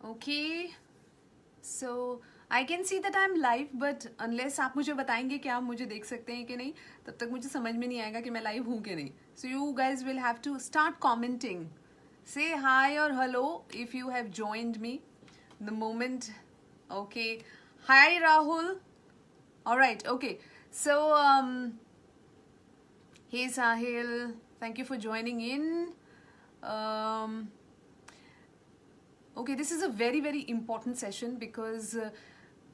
Okay, so I can see that I'm live, but unless आप मुझे बताएंगे कि आप मुझे देख सकते हैं कि नहीं, तब तक मुझे समझ में नहीं आएगा कि मैं लाइव हूँ कि नहीं. So you guys will have to start commenting. Say hi or hello if you have joined me. The moment, okay. Hi Rahul. All right, okay. So hey Sahil, thank you for joining in. Um, okay, this is a very very important session because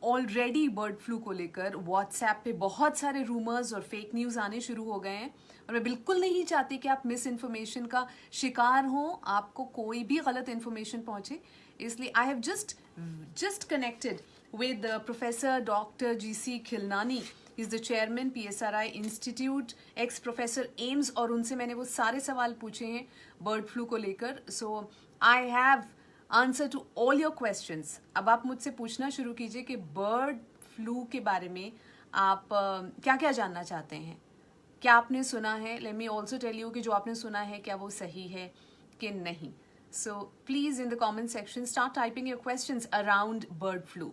already bird flu को लेकर WhatsApp पे बहुत सारे rumours और fake news आने शुरू हो गए हैं और मैं बिल्कुल नहीं चाहती कि आप मिस इन्फॉर्मेशन का शिकार हों, आपको कोई भी गलत इन्फॉर्मेशन पहुंचे. इसलिए I have just connected with Professor Dr. G.C. Khilnani. He's the chairman PSRI Institute, ex Professor Ames, और उनसे मैंने वो सारे सवाल पूछे हैं बर्ड फ्लू को लेकर. So I have answer to all your questions. अब आप मुझसे पूछना शुरू कीजिए कि बर्ड फ्लू के बारे में आप क्या क्या जानना चाहते हैं, क्या आपने सुना है. Let me also tell you कि जो आपने सुना है क्या वो सही है कि नहीं. So please in the comment section start typing your questions around bird flu.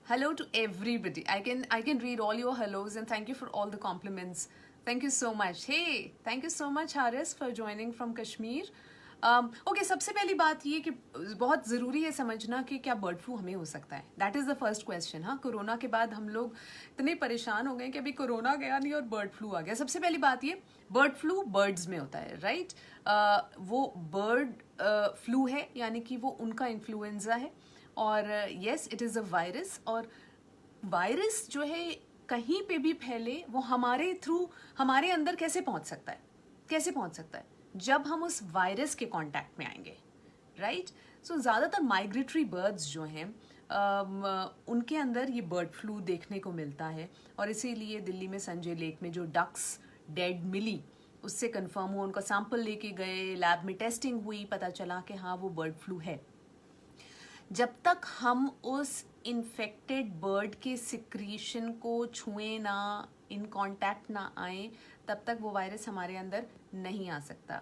Hello to everybody. I can read all your hellos and thank you for all the compliments. Thank you so much. Hey, thank you so much Haris for joining from Kashmir. Okay, सबसे पहली बात ये कि बहुत ज़रूरी है समझना कि क्या बर्ड फ्लू हमें हो सकता है. That is the first question. हाँ, कोरोना के बाद हम लोग इतने परेशान हो गए कि अभी कोरोना गया नहीं और बर्ड फ्लू आ गया. सबसे पहली बात ये, बर्ड फ्लू बर्ड्स में होता है, राइट? वो बर्ड फ्लू है, यानी कि वो उनका इन्फ्लुएंजा है. और yes, it is a virus. और वायरस जो है कहीं पे भी फैले, वो हमारे थ्रू हमारे अंदर कैसे पहुंच सकता है? कैसे पहुंच सकता है? जब हम उस वायरस के कांटेक्ट में आएंगे, राइट? सो ज़्यादातर माइग्रेटरी बर्ड्स जो हैं उनके अंदर ये बर्ड फ्लू देखने को मिलता है. और इसीलिए दिल्ली में संजय लेक में जो डक्स डेड मिली, उससे कंफर्म हुआ, उनका सैंपल लेके गए, लैब में टेस्टिंग हुई, पता चला कि हाँ वो बर्ड फ्लू है. जब तक हम उस इन्फेक्टेड बर्ड के सिक्रीशन को छुएं ना, इन कांटेक्ट ना आए, तब तक वो वायरस हमारे अंदर नहीं आ सकता.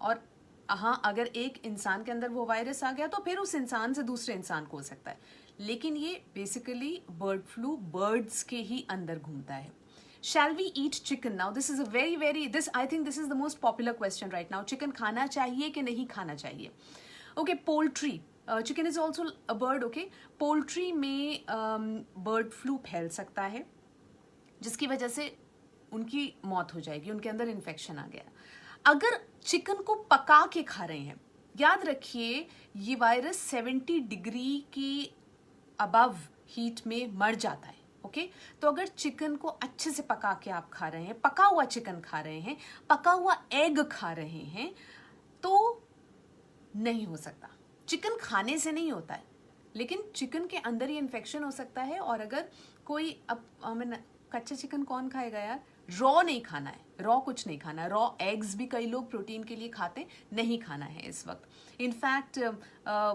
और हाँ, अगर एक इंसान के अंदर वो वायरस आ गया तो फिर उस इंसान से दूसरे इंसान को हो सकता है. लेकिन ये बेसिकली बर्ड फ्लू बर्ड्स के ही अंदर घूमता है. Shall we eat chicken? Now this is a I think this is the most popular question right now. Chicken खाना चाहिए कि नहीं खाना चाहिए? Okay, poultry, chicken is also a bird. Okay, poultry में बर्ड फ्लू फैल सकता है, जिसकी वजह से उनकी मौत हो जाएगी, उनके अंदर इन्फेक्शन आ गया. अगर चिकन को पका के खा रहे हैं, याद रखिए ये वायरस 70 डिग्री की अबव हीट में मर जाता है. ओके, तो अगर चिकन को अच्छे से पका के आप खा रहे हैं, पका हुआ चिकन खा रहे हैं, पका हुआ एग खा रहे हैं, तो नहीं हो सकता. चिकन खाने से नहीं होता है, लेकिन चिकन के अंदर ही इन्फेक्शन हो सकता है. और अगर कोई, अब हमें कच्चा चिकन कौन खाएगा यार? रॉ नहीं खाना है, रॉ कुछ नहीं खाना है. रॉ एग्स भी कई लोग प्रोटीन के लिए खाते हैं, नहीं खाना है इस वक्त. इनफैक्ट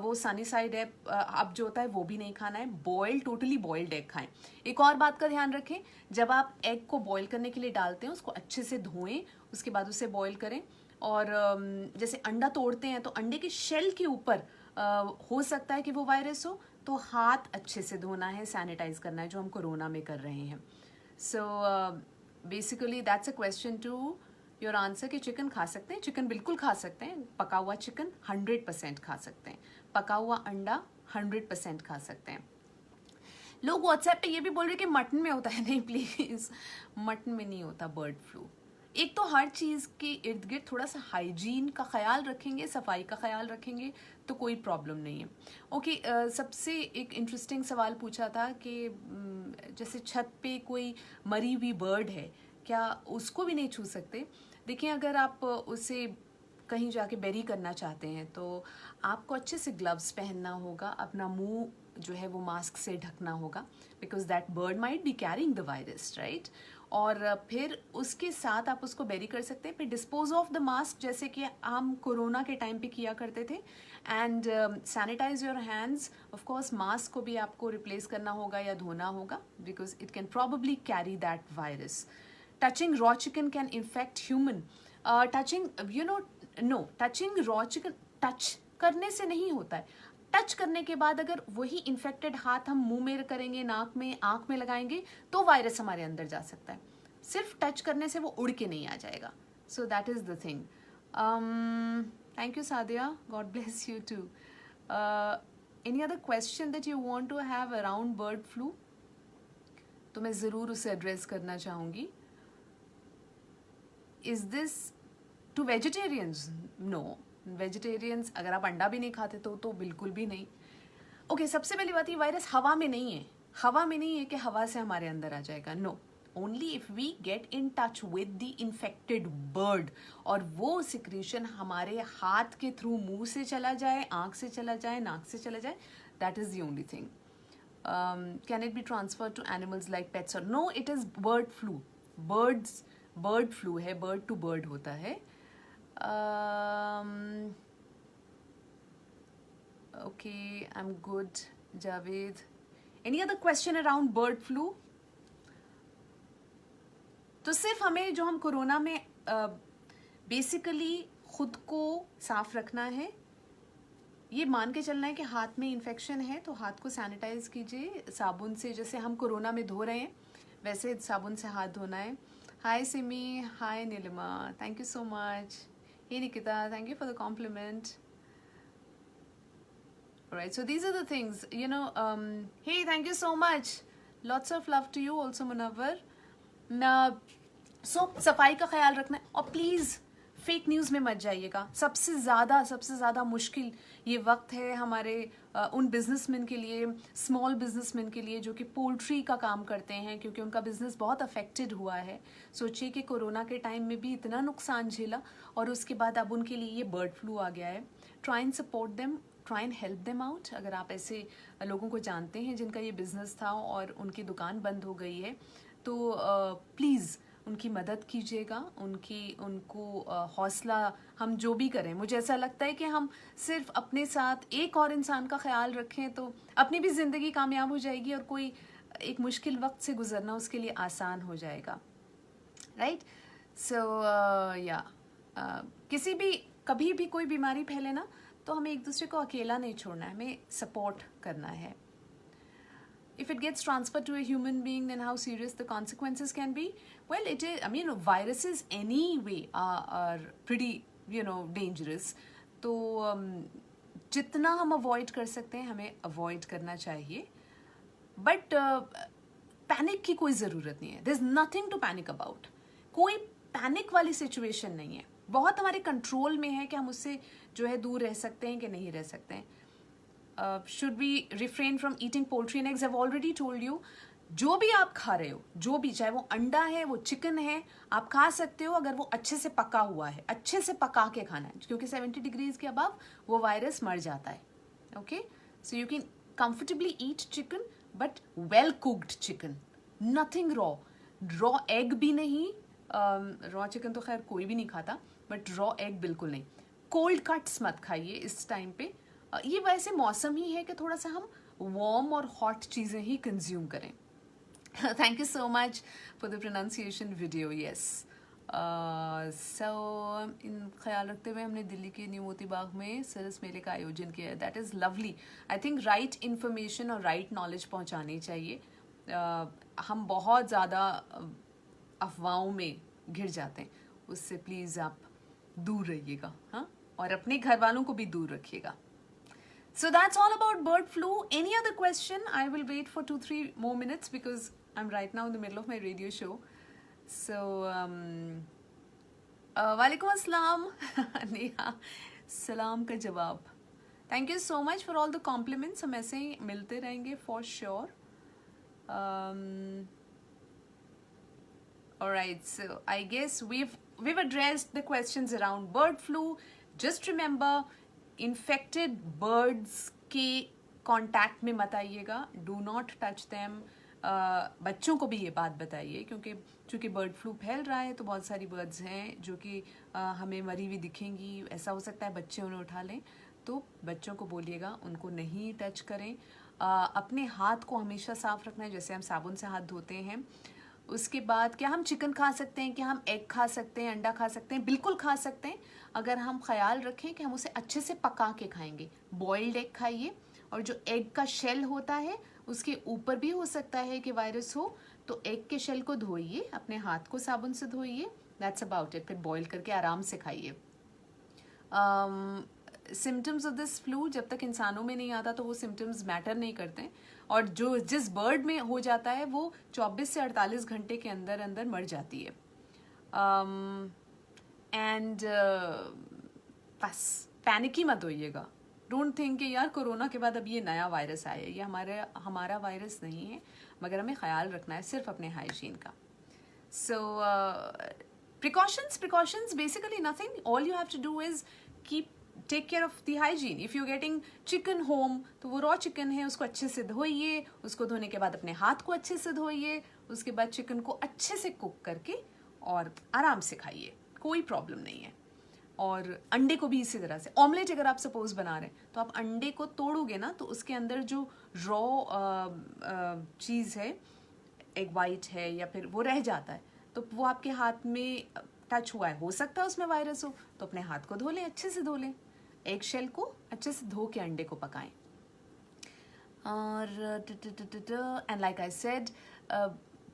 वो सनी साइड है अब जो होता है वो भी नहीं खाना है. टोटली बॉइल्ड एग खाएं. एक और बात का ध्यान रखें, जब आप एग को बॉईल करने के लिए डालते हैं, उसको अच्छे से धोएं, उसके बाद उसे बॉईल करें. और जैसे अंडा तोड़ते हैं तो अंडे के शेल के ऊपर हो सकता है कि वो वायरस हो, तो हाथ अच्छे से धोना है, सैनिटाइज करना है, जो हम कोरोना में कर रहे हैं. So basically that's a question to your answer कि चिकन खा सकते हैं. चिकन बिल्कुल खा सकते हैं. पका हुआ चिकन 100% खा सकते हैं. पका हुआ अंडा 100% खा सकते हैं. लोग व्हाट्सएप पे ये भी बोल रहे कि मटन में होता है. नहीं प्लीज, मटन में नहीं होता बर्ड फ्लू. एक तो हर चीज़ के इर्द गिर्द थोड़ा सा हाइजीन का ख्याल रखेंगे, सफाई का ख्याल रखेंगे, तो कोई प्रॉब्लम नहीं है. ओके, सबसे एक इंटरेस्टिंग सवाल पूछा था कि जैसे छत पे कोई मरी हुई बर्ड है, क्या उसको भी नहीं छू सकते? देखिए, अगर आप उसे कहीं जाके बेरी करना चाहते हैं तो आपको अच्छे से ग्लव्स पहनना होगा, अपना मुंह जो है वो मास्क से ढकना होगा, because that bird might be carrying the virus, right? और फिर उसके साथ आप उसको बेरी कर सकते हैं. फिर डिस्पोज ऑफ द मास्क, जैसे कि हम कोरोना के टाइम पे किया करते थे. And sanitize your hands. Of course mask को भी आपको रिप्लेस करना होगा या धोना होगा, because it can probably carry that virus. Touching raw chicken can infect human. Touching, touching raw chicken, touch करने से नहीं होता है। टच करने के बाद अगर वही इन्फेक्टेड हाथ हम मुंह में करेंगे, नाक में, आंख में लगाएंगे तो वायरस हमारे अंदर जा सकता है। सिर्फ टच करने से वो उड़ के नहीं आ जाएगा। So that is the thing. Thank you Sadia, God bless you too. Any other question that you want to have around bird flu? तो मैं ज़रूर उसे एड्रेस करना चाहूँगी। Is this to vegetarians? No, vegetarians अगर आप अंडा भी नहीं खाते तो बिल्कुल भी नहीं। ओके, सबसे पहली बात, ये वायरस हवा में नहीं है। हवा में नहीं है कि हवा से हमारे अंदर आ जाएगा। No, only if we get in touch with the infected bird, और वो सिक्रीशन हमारे हाथ के थ्रू मुंह से चला जाए, आंख से चला जाए, नाक से चला जाए, that is the only thing. Can it be transfer to animals like pets? और no, it is bird flu. Bird flu है, बर्ड टू बर्ड होता है। Okay, I'm good, Javed. Any other question around bird flu? तो सिर्फ हमें जो हम corona में बेसिकली खुद को साफ रखना है, ये मान के चलना है कि हाथ में इन्फेक्शन है तो हाथ को सैनिटाइज कीजिए साबुन से, जैसे हम कोरोना में धो रहे हैं वैसे साबुन से हाथ धोना है। Hi Simi, hi Nilima, thank you so much. Hey Nikita, thank you for the compliment. Alright, so these are the things, you know. Hey, thank you so much. Lots of love to you also, Munawwar. So सफाई का ख्याल रखना है, और please fake news में मत जाइएगा। सबसे ज़्यादा मुश्किल ये वक्त है हमारे उन बिजनेसमैन के लिए, स्मॉल बिजनेसमैन के लिए जो कि पोल्ट्री का काम करते हैं, क्योंकि उनका बिजनेस बहुत अफेक्टेड हुआ है। सोचिए कि कोरोना के टाइम में भी इतना नुकसान झेला और उसके बाद अब उनके लिए ये बर्ड फ्लू आ गया है। Try and support them, try and help them out. अगर आप ऐसे लोगों को जानते हैं जिनका ये बिजनेस था और उनकी दुकान बंद हो गई है, तो प्लीज़ उनकी मदद कीजिएगा, उनको हौसला, हम जो भी करें, मुझे ऐसा लगता है कि हम सिर्फ अपने साथ एक और इंसान का ख्याल रखें तो अपनी भी ज़िंदगी कामयाब हो जाएगी और कोई एक मुश्किल वक्त से गुजरना उसके लिए आसान हो जाएगा। राइट? सो या कभी भी कोई बीमारी फैले ना तो हमें एक दूसरे को अकेला नहीं छोड़ना है, हमें सपोर्ट करना है। If it gets transferred to a human being, then how serious the consequences can be? Well, it is, I mean, viruses anyway are pretty, dangerous. तो जितना हम अवॉइड कर सकते हैं हमें अवॉइड करना चाहिए, बट पैनिक की कोई ज़रूरत नहीं है। There's nothing to panic about. कोई पैनिक वाली सिचुएशन नहीं है। बहुत हमारे कंट्रोल में है कि हम उससे जो है दूर रह सकते हैं कि नहीं रह सकते हैं। Should we refrain from eating poultry and eggs? I've already told you, जो भी आप खा रहे हो, जो भी, चाहे वो अंडा है, वो चिकन है, आप खा सकते हो अगर वो अच्छे से पका हुआ है। अच्छे से पका के खाना है, क्योंकि 70 डिग्रीज के अबव वो वायरस मर जाता है। Okay, so you can comfortably eat chicken, but well cooked chicken, nothing raw egg भी नहीं। रॉ चिकन तो खैर कोई भी नहीं खाता, बट रॉ एग बिल्कुल नहीं। कोल्ड कट्स मत खाइए इस टाइम पे। ये वैसे मौसम ही है कि थोड़ा सा हम वार्म और हॉट चीज़ें ही कंज्यूम करें। Thank you so much for the pronunciation video. Yes, so इन ख्याल रखते हुए हमने दिल्ली के न्यू मोती बाग में सरस मेले का आयोजन किया है। That is lovely. I think right information और राइट नॉलेज पहुंचानी चाहिए। हम बहुत ज़्यादा अफवाहों में घिर जाते हैं, उससे प्लीज़ आप दूर रहिएगा, हाँ, और अपने घर वालों को भी दूर रखिएगा। So that's all about bird flu. Any other question? I will wait for 2-3 more minutes because I'm right now in the middle of my radio show. So, Walaikum Assalam. Neha, सलाम का जवाब। Thank you so much for all the compliments. हम ऐसे ही मिलते रहेंगे for sure. Alright, so I guess we've addressed the questions around bird flu. Just remember, infected birds के contact में मत आइएगा, डू नॉट टच देम। बच्चों को भी ये बात बताइए, क्योंकि चूँकि बर्ड फ्लू फैल रहा है तो बहुत सारी बर्ड्स हैं जो कि हमें मरी हुई दिखेंगी। ऐसा हो सकता है बच्चे उन्हें उठा लें, तो बच्चों को बोलिएगा उनको नहीं टच करें। अपने हाथ को हमेशा साफ रखना है, जैसे हम साबुन से हाथ धोते हैं। उसके बाद क्या हम चिकन खा सकते हैं, क्या हम एग खा सकते हैं, अंडा खा सकते हैं? बिल्कुल खा सकते हैं, अगर हम ख्याल रखें कि हम उसे अच्छे से पका के खाएंगे। बॉइल्ड एग खाइए, और जो एग का शेल होता है उसके ऊपर भी हो सकता है कि वायरस हो, तो एग के शेल को धोइए, अपने हाथ को साबुन से धोइए, दैट्स अबाउट इट। फिर बॉईल करके आराम से खाइए। सिम्टम्स ऑफ दिस फ्लू जब तक इंसानों में नहीं आता तो वो सिम्टम्स मैटर नहीं करते, और जो जिस बर्ड में हो जाता है वो 24 से 48 घंटे के अंदर अंदर मर जाती है। एंड बस पैनिक ही मत होइएगा। डोंट थिंक कि यार कोरोना के बाद अब ये नया वायरस आया है, ये हमारा वायरस नहीं है, मगर हमें ख्याल रखना है सिर्फ अपने हाइजीन का। So precautions basically nothing. All you have to do is take care of the hygiene. If you're getting chicken home, तो वो raw chicken है, उसको अच्छे से धोइए, उसको धोने के बाद अपने हाथ को अच्छे से धोइए, उसके बाद चिकन को अच्छे से कुक करके और आराम से खाइए, कोई प्रॉब्लम नहीं है। और अंडे को भी इसी तरह से, ऑमलेट अगर आप सपोज बना रहे हैं तो आप अंडे को तोड़ोगे ना तो उसके अंदर जो रॉ चीज़ है, एग वाइट है या फिर वो रह जाता है, तो वो आपके हाथ में टच हुआ है, हो सकता है उसमें वायरस हो, तो अपने हाथ को धो लें, अच्छे से धो लें, एग शेल को अच्छे से धो के अंडे को पकाएं। और and like I said,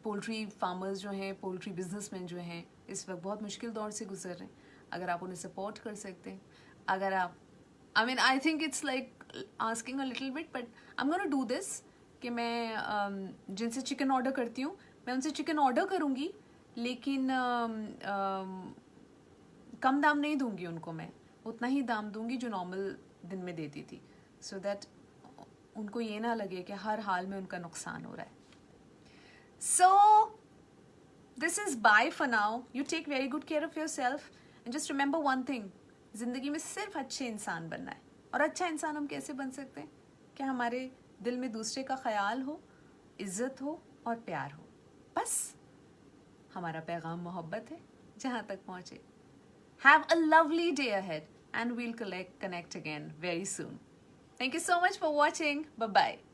poultry farmers जो हैं, पोल्ट्री बिजनेसमैन जो हैं, इस वक्त बहुत मुश्किल दौर से गुजर रहे हैं। अगर आप उन्हें सपोर्ट कर सकते हैं, अगर आप, I think it's like asking a little bit, but I am gonna do this कि मैं जिनसे चिकन ऑर्डर करती हूँ मैं उनसे चिकन ऑर्डर करूँगी, लेकिन कम दाम नहीं दूंगी उनको, मैं उतना ही दाम दूंगी जो नॉर्मल दिन में देती थी, सो दैट उनको ये ना लगे कि हर हाल में उनका नुकसान हो रहा है। So this is bye for now. You take very good care of yourself and just remember one thing, जिंदगी में सिर्फ अच्छे इंसान बनना है। और अच्छा इंसान हम कैसे बन सकते हैं? कि हमारे दिल में दूसरे का ख्याल हो, इज्जत हो और प्यार हो, बस हमारा पैगाम मोहब्बत है जहाँ तक पहुँचे। Have a lovely day ahead and we'll connect again very soon. Thank you so much for watching. Bye-bye.